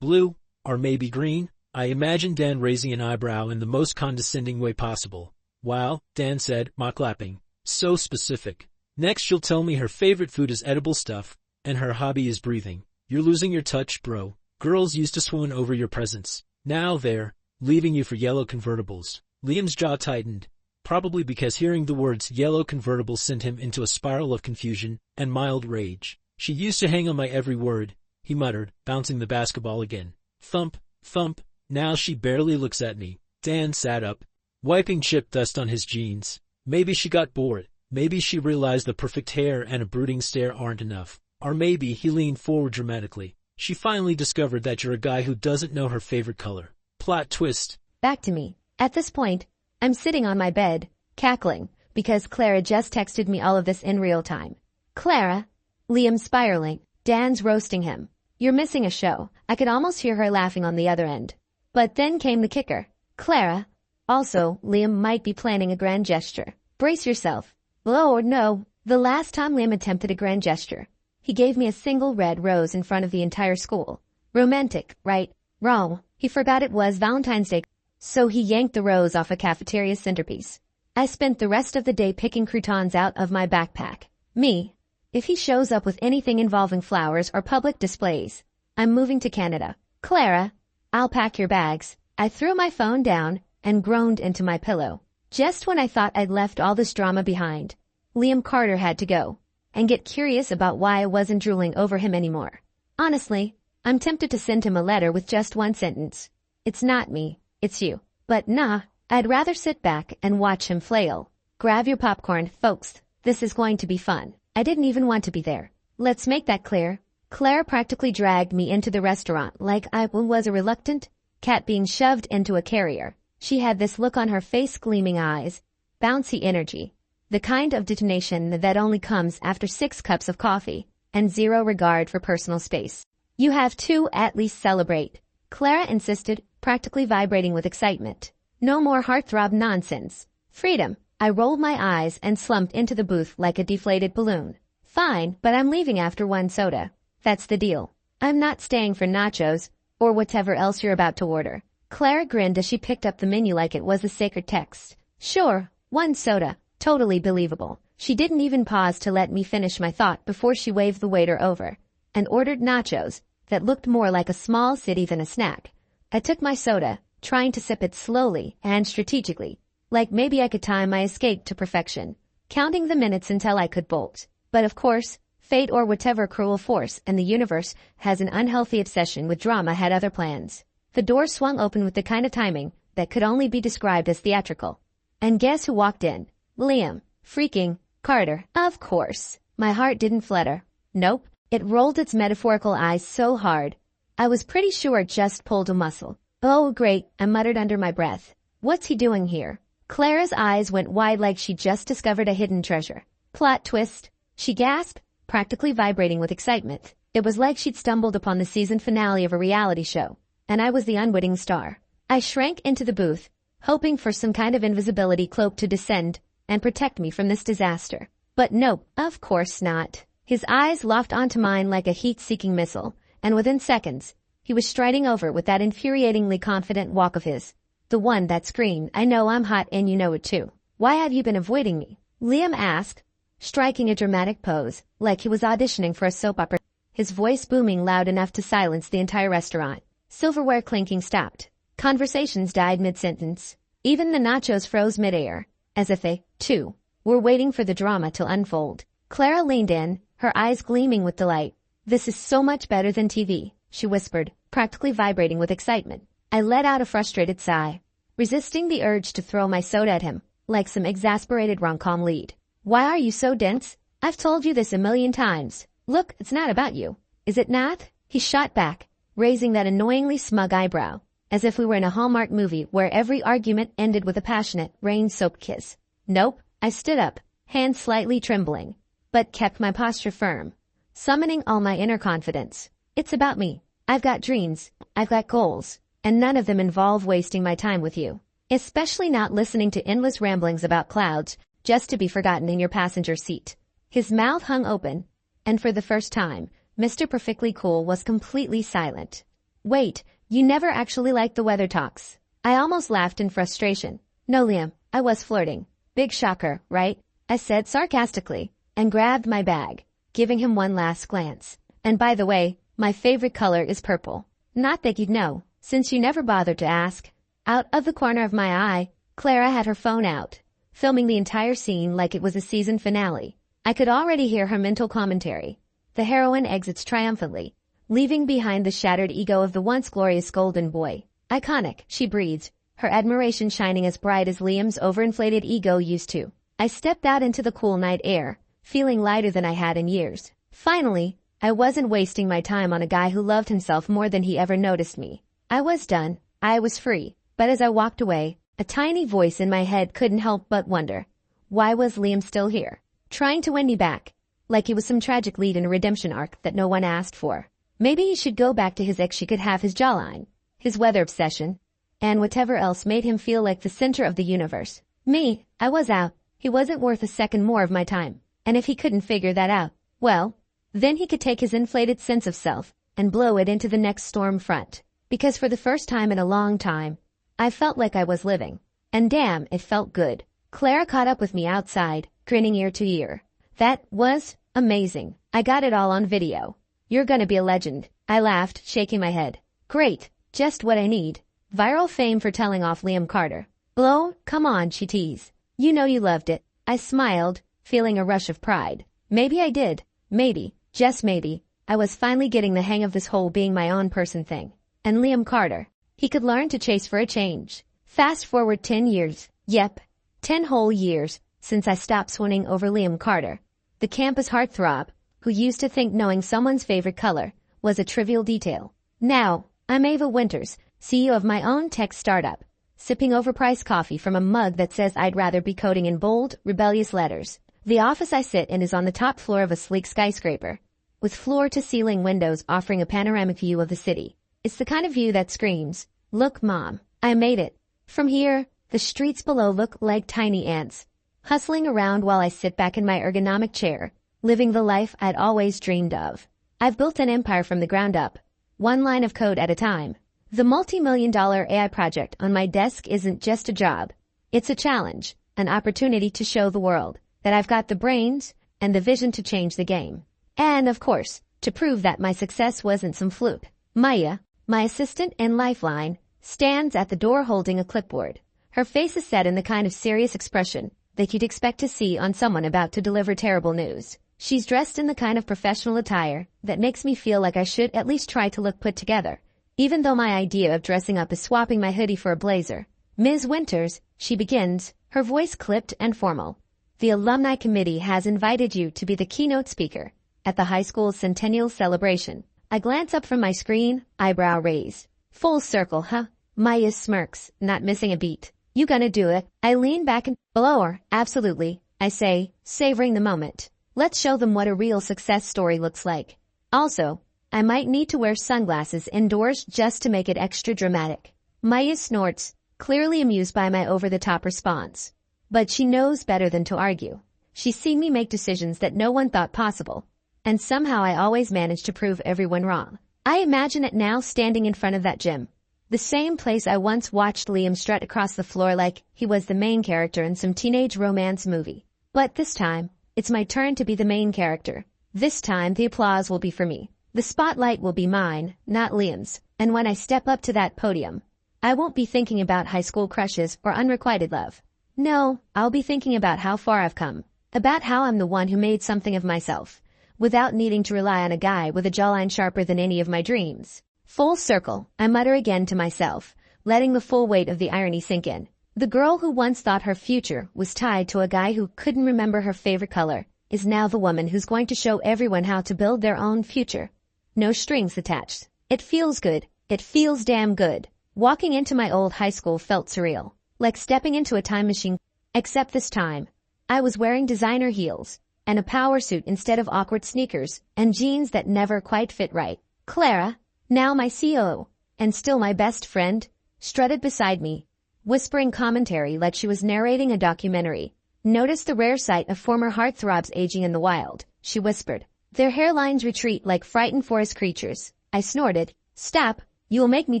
Speaker 2: Blue? Or maybe green? I imagined Dan raising an eyebrow in the most condescending way possible. Wow, Dan said, mock laughing. So specific. Next she'll tell me her favorite food is edible stuff, and her hobby is breathing. You're losing your touch, bro. Girls used to swoon over your presence. Now they're leaving you for yellow convertibles. Liam's jaw tightened, probably because hearing the words yellow convertible sent him into a spiral of confusion and mild rage. She used to hang on my every word, he muttered, bouncing the basketball again. Thump, thump. Now she barely looks at me. Dan sat up, wiping chip dust on his jeans. Maybe she got bored. Maybe she realized the perfect hair and a brooding stare aren't enough. Or maybe he leaned forward dramatically. She finally discovered that you're a guy who doesn't know her favorite color. Plot twist.
Speaker 1: Back to me. At this point, I'm sitting on my bed, cackling, because Clara just texted me all of this in real time. Clara? Liam spiraling. Dan's roasting him. You're missing a show. I could almost hear her laughing on the other end. But then came the kicker. Clara. Also, Liam might be planning a grand gesture. Brace yourself. Lord, no. The last time Liam attempted a grand gesture, he gave me a single red rose in front of the entire school. Romantic, right? Wrong. He forgot it was Valentine's Day, so he yanked the rose off a cafeteria centerpiece. I spent the rest of the day picking croutons out of my backpack. Me. If he shows up with anything involving flowers or public displays, I'm moving to Canada. Clara, I'll pack your bags. I threw my phone down and groaned into my pillow. Just when I thought I'd left all this drama behind, Liam Carter had to go and get curious about why I wasn't drooling over him anymore. Honestly, I'm tempted to send him a letter with just one sentence. It's not me, it's you. But nah, I'd rather sit back and watch him flail. Grab your popcorn, folks. This is going to be fun. I didn't even want to be there. Let's make that clear. Claire practically dragged me into the restaurant like I was a reluctant cat being shoved into a carrier. She had this look on her face, gleaming eyes, bouncy energy, the kind of detonation that only comes after 6 cups of coffee, and zero regard for personal space. You have to at least celebrate, Clara insisted, practically vibrating with excitement. No more heartthrob nonsense. Freedom. I rolled my eyes and slumped into the booth like a deflated balloon. Fine, but I'm leaving after 1 soda. That's the deal. I'm not staying for nachos, or whatever else you're about to order. Clara grinned as she picked up the menu like it was a sacred text. Sure, 1 soda. Totally believable. She didn't even pause to let me finish my thought before she waved the waiter over and ordered nachos that looked more like a small city than a snack. I took my soda, trying to sip it slowly and strategically, like maybe I could time my escape to perfection, counting the minutes until I could bolt. But of course, fate or whatever cruel force in the universe has an unhealthy obsession with drama had other plans. The door swung open with the kind of timing that could only be described as theatrical. And guess who walked in? Liam. Freaking Carter. Of course. My heart didn't flutter. Nope. It rolled its metaphorical eyes so hard, I was pretty sure it just pulled a muscle. Oh great, I muttered under my breath. What's he doing here? Clara's eyes went wide like she just discovered a hidden treasure. Plot twist. She gasped, practically vibrating with excitement. It was like she'd stumbled upon the season finale of a reality show, and I was the unwitting star. I shrank into the booth, hoping for some kind of invisibility cloak to descend and protect me from this disaster. But nope, of course not. His eyes locked onto mine like a heat-seeking missile, and within seconds, he was striding over with that infuriatingly confident walk of his. The one that screamed, I know I'm hot and you know it too. Why have you been avoiding me? Liam asked, striking a dramatic pose, like he was auditioning for a soap opera, his voice booming loud enough to silence the entire restaurant. Silverware clinking stopped. Conversations died mid-sentence. Even the nachos froze mid-air, as if they, too, were waiting for the drama to unfold. Clara leaned in, her eyes gleaming with delight. This is so much better than TV, she whispered, practically vibrating with excitement. I let out a frustrated sigh, resisting the urge to throw my soda at him, like some exasperated rom-com lead. Why are you so dense? I've told you this a million times. Look, it's not about you. Is it not? He shot back, raising that annoyingly smug eyebrow, as if we were in a Hallmark movie where every argument ended with a passionate, rain-soaked kiss. Nope. I stood up, hands slightly trembling, but kept my posture firm, summoning all my inner confidence. It's about me. I've got dreams, I've got goals, and none of them involve wasting my time with you. Especially not listening to endless ramblings about clouds, just to be forgotten in your passenger seat. His mouth hung open, and for the first time, Mr. Perfectly Cool was completely silent. Wait, you never actually liked the weather talks. I almost laughed in frustration. No, Liam, I was flirting. Big shocker, right? I said sarcastically, and grabbed my bag, giving him one last glance. And by the way, my favorite color is purple. Not that you'd know, since you never bothered to ask. Out of the corner of my eye, Clara had her phone out, filming the entire scene like it was a season finale. I could already hear her mental commentary. The heroine exits triumphantly, leaving behind the shattered ego of the once glorious golden boy. Iconic, she breathed, her admiration shining as bright as Liam's overinflated ego used to. I stepped out into the cool night air, feeling lighter than I had in years. Finally, I wasn't wasting my time on a guy who loved himself more than he ever noticed me. I was done. I was free. But as I walked away, a tiny voice in my head couldn't help but wonder, why was Liam still here, trying to win me back, like he was some tragic lead in a redemption arc that no one asked for. Maybe he should go back to his ex. She could have his jawline, his weather obsession, and whatever else made him feel like the center of the universe. Me, I was out. He wasn't worth a second more of my time. And if he couldn't figure that out, well, then he could take his inflated sense of self and blow it into the next storm front. Because for the first time in a long time, I felt like I was living. And damn, it felt good. Clara caught up with me outside, grinning ear to ear. That was amazing. I got it all on video. You're gonna be a legend. I laughed, shaking my head. Great. Just what I need. Viral fame for telling off Liam Carter. Blow? Come on, she teased. You know you loved it. I smiled, feeling a rush of pride. Maybe I did. Maybe, just maybe, I was finally getting the hang of this whole being my own person thing. And Liam Carter. He could learn to chase for a change. Fast forward 10 years. Yep, 10 whole years since I stopped swooning over Liam Carter, the campus heartthrob, who used to think knowing someone's favorite color was a trivial detail. Now, I'm Ava Winters, CEO of my own tech startup, sipping overpriced coffee from a mug that says I'd rather be coding in bold, rebellious letters. The office I sit in is on the top floor of a sleek skyscraper, with floor-to-ceiling windows offering a panoramic view of the city. It's the kind of view that screams, "Look, Mom, I made it." From here, the streets below look like tiny ants, hustling around while I sit back in my ergonomic chair, living the life I'd always dreamed of. I've built an empire from the ground up, one line of code at a time. The multi-million-dollar AI project on my desk isn't just a job. It's a challenge, an opportunity to show the world that I've got the brains and the vision to change the game. And, of course, to prove that my success wasn't some fluke. Maya, my assistant and lifeline, stands at the door holding a clipboard. Her face is set in the kind of serious expression that you'd expect to see on someone about to deliver terrible news. She's dressed in the kind of professional attire that makes me feel like I should at least try to look put together, even though my idea of dressing up is swapping my hoodie for a blazer. "Ms. Winters," she begins, her voice clipped and formal. "The alumni committee has invited you to be the keynote speaker at the high school's centennial celebration." I glance up from my screen, eyebrow raised. "Full circle, huh?" Maya smirks, not missing a beat. "You gonna do it?" I lean back and below her. "Absolutely," I say, savoring the moment. "Let's show them what a real success story looks like." Also, I might need to wear sunglasses indoors just to make it extra dramatic. Maya snorts, clearly amused by my over-the-top response. But she knows better than to argue. She's seen me make decisions that no one thought possible, and somehow I always manage to prove everyone wrong. I imagine it now standing in front of that gym, the same place I once watched Liam strut across the floor like he was the main character in some teenage romance movie. But this time, it's my turn to be the main character. This time the applause will be for me. The spotlight will be mine, not Liam's. And when I step up to that podium, I won't be thinking about high school crushes or unrequited love. No, I'll be thinking about how far I've come, about how I'm the one who made something of myself, without needing to rely on a guy with a jawline sharper than any of my dreams. "Full circle," I mutter again to myself, letting the full weight of the irony sink in. The girl who once thought her future was tied to a guy who couldn't remember her favorite color is now the woman who's going to show everyone how to build their own future. No strings attached. It feels good. It feels damn good. Walking into my old high school felt surreal, like stepping into a time machine. Except this time, I was wearing designer heels and a power suit instead of awkward sneakers and jeans that never quite fit right. Clara, now my COO, and still my best friend, strutted beside me, whispering commentary like she was narrating a documentary. "Notice the rare sight of former heartthrobs aging in the wild," she whispered. "Their hairlines retreat like frightened forest creatures." I snorted. "Stop, you'll make me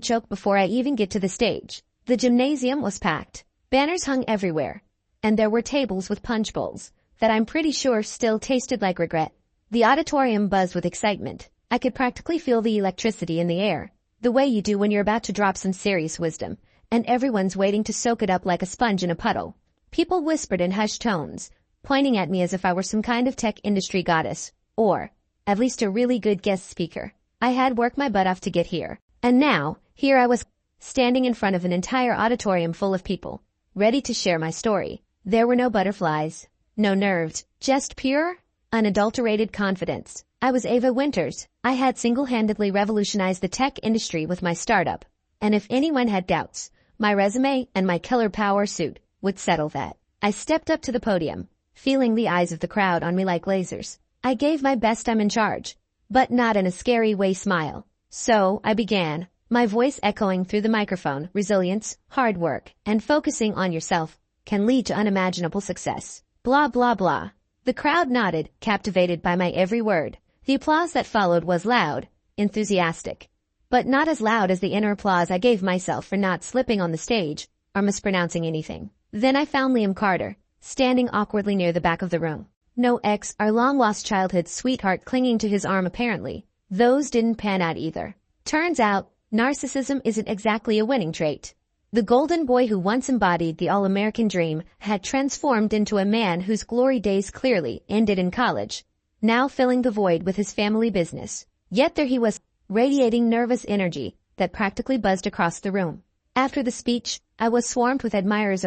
Speaker 1: choke before I even get to the stage." The gymnasium was packed. Banners hung everywhere, and there were tables with punch bowls that I'm pretty sure still tasted like regret. The auditorium buzzed with excitement. I could practically feel the electricity in the air, the way you do when you're about to drop some serious wisdom, and everyone's waiting to soak it up like a sponge in a puddle. People whispered in hushed tones, pointing at me as if I were some kind of tech industry goddess, or at least a really good guest speaker. I had worked my butt off to get here, and now, here I was, standing in front of an entire auditorium full of people, ready to share my story. There were no butterflies, no nerves, just pure, unadulterated confidence. I was Ava Winters. I had single-handedly revolutionized the tech industry with my startup, and if anyone had doubts, my resume and my killer power suit would settle that. I stepped up to the podium, feeling the eyes of the crowd on me like lasers. I gave my best I'm in charge, but not in a scary way smile. So I began, my voice echoing through the microphone. "Resilience, hard work, and focusing on yourself can lead to unimaginable success. Blah, blah, blah." The crowd nodded, captivated by my every word. The applause that followed was loud, enthusiastic, but not as loud as the inner applause I gave myself for not slipping on the stage or mispronouncing anything. Then I found Liam Carter, standing awkwardly near the back of the room. No ex, our long-lost childhood sweetheart clinging to his arm apparently. Those didn't pan out either. Turns out, narcissism isn't exactly a winning trait. The golden boy who once embodied the all-American dream had transformed into a man whose glory days clearly ended in college, now filling the void with his family business. Yet there he was, radiating nervous energy that practically buzzed across the room. After the speech, I was swarmed with admirers.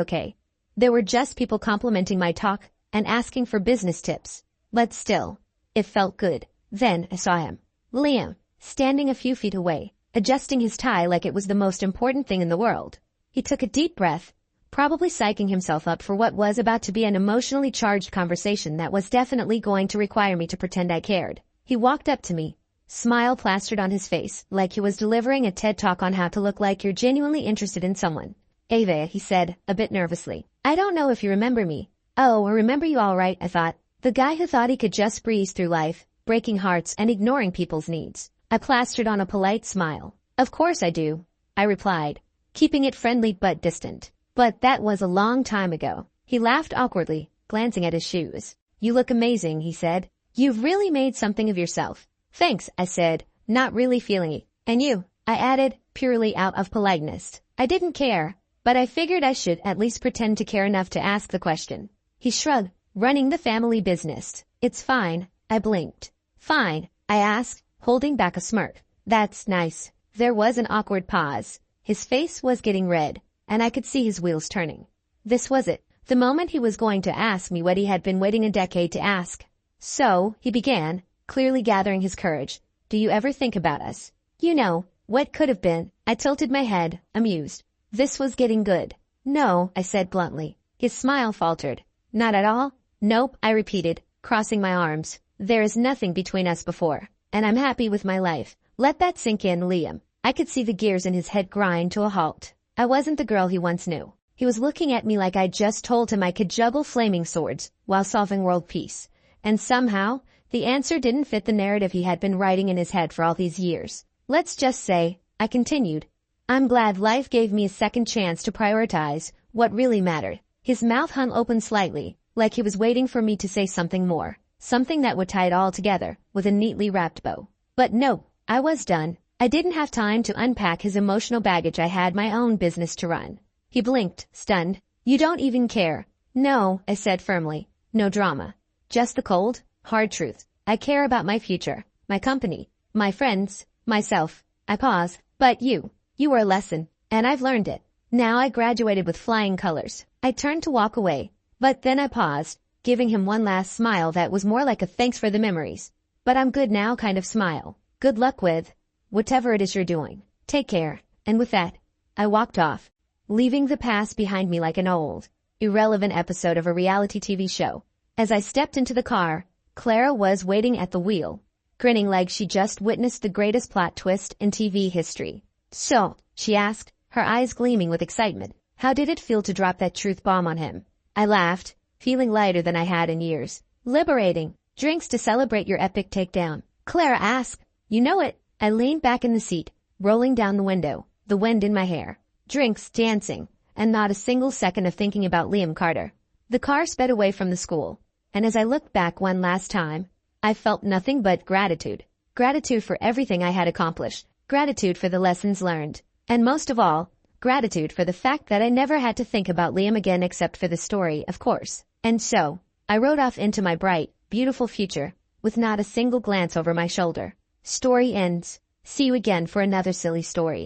Speaker 1: There were just people complimenting my talk and asking for business tips. But still, it felt good. Then I saw him. Liam, standing a few feet away, adjusting his tie like it was the most important thing in the world. He took a deep breath, probably psyching himself up for what was about to be an emotionally charged conversation that was definitely going to require me to pretend I cared. He walked up to me, smile plastered on his face, like he was delivering a TED talk on how to look like you're genuinely interested in someone. Ava, he said, a bit nervously. I don't know if you remember me. Oh, I remember you all right, I thought. The guy who thought he could just breeze through life, breaking hearts and ignoring people's needs. I plastered on a polite smile. Of course I do, I replied, keeping it friendly but distant. But that was a long time ago. He laughed awkwardly, glancing at his shoes. You look amazing, he said. You've really made something of yourself. Thanks, I said, not really feeling it. And you, I added, purely out of politeness. I didn't care, but I figured I should at least pretend to care enough to ask the question. He shrugged, running the family business. It's fine, I blinked. Fine, I asked, holding back a smirk. That's nice. There was an awkward pause. His face was getting red, and I could see his wheels turning. This was it, the moment he was going to ask me what he had been waiting a decade to ask. So, he began, clearly gathering his courage. Do you ever think about us? You know, what could have been? I tilted my head, amused. This was getting good. No, I said bluntly. His smile faltered. Not at all? Nope, I repeated, crossing my arms. There is nothing between us before, and I'm happy with my life. Let that sink in, Liam. I could see the gears in his head grind to a halt. I wasn't the girl he once knew. He was looking at me like I'd just told him I could juggle flaming swords while solving world peace. And somehow, the answer didn't fit the narrative he had been writing in his head for all these years. Let's just say, I continued, I'm glad life gave me a second chance to prioritize what really mattered. His mouth hung open slightly, like he was waiting for me to say something more, something that would tie it all together with a neatly wrapped bow. But no, I was done. I didn't have time to unpack his emotional baggage. I had my own business to run. He blinked, stunned. You don't even care. No, I said firmly. No drama. Just the cold, hard truth. I care about my future, my company, my friends, myself. I paused. But you were a lesson, and I've learned it. Now I graduated with flying colors. I turned to walk away, but then I paused, giving him one last smile that was more like a thanks for the memories. But I'm good now kind of smile. Good luck with whatever it is you're doing. Take care. And with that, I walked off, leaving the past behind me like an old, irrelevant episode of a reality TV show. As I stepped into the car, Clara was waiting at the wheel, grinning like she just witnessed the greatest plot twist in TV history. So, she asked, her eyes gleaming with excitement, how did it feel to drop that truth bomb on him? I laughed, feeling lighter than I had in years. Liberating. Drinks to celebrate your epic takedown. Clara asked. You know it. I leaned back in the seat, rolling down the window, the wind in my hair. Drinks, dancing, and not a single second of thinking about Liam Carter. The car sped away from the school, and as I looked back one last time, I felt nothing but gratitude. Gratitude for everything I had accomplished. Gratitude for the lessons learned. And most of all, gratitude for the fact that I never had to think about Liam again except for the story, of course. And so, I rode off into my bright, beautiful future, with not a single glance over my shoulder. Story ends. See you again for another silly story.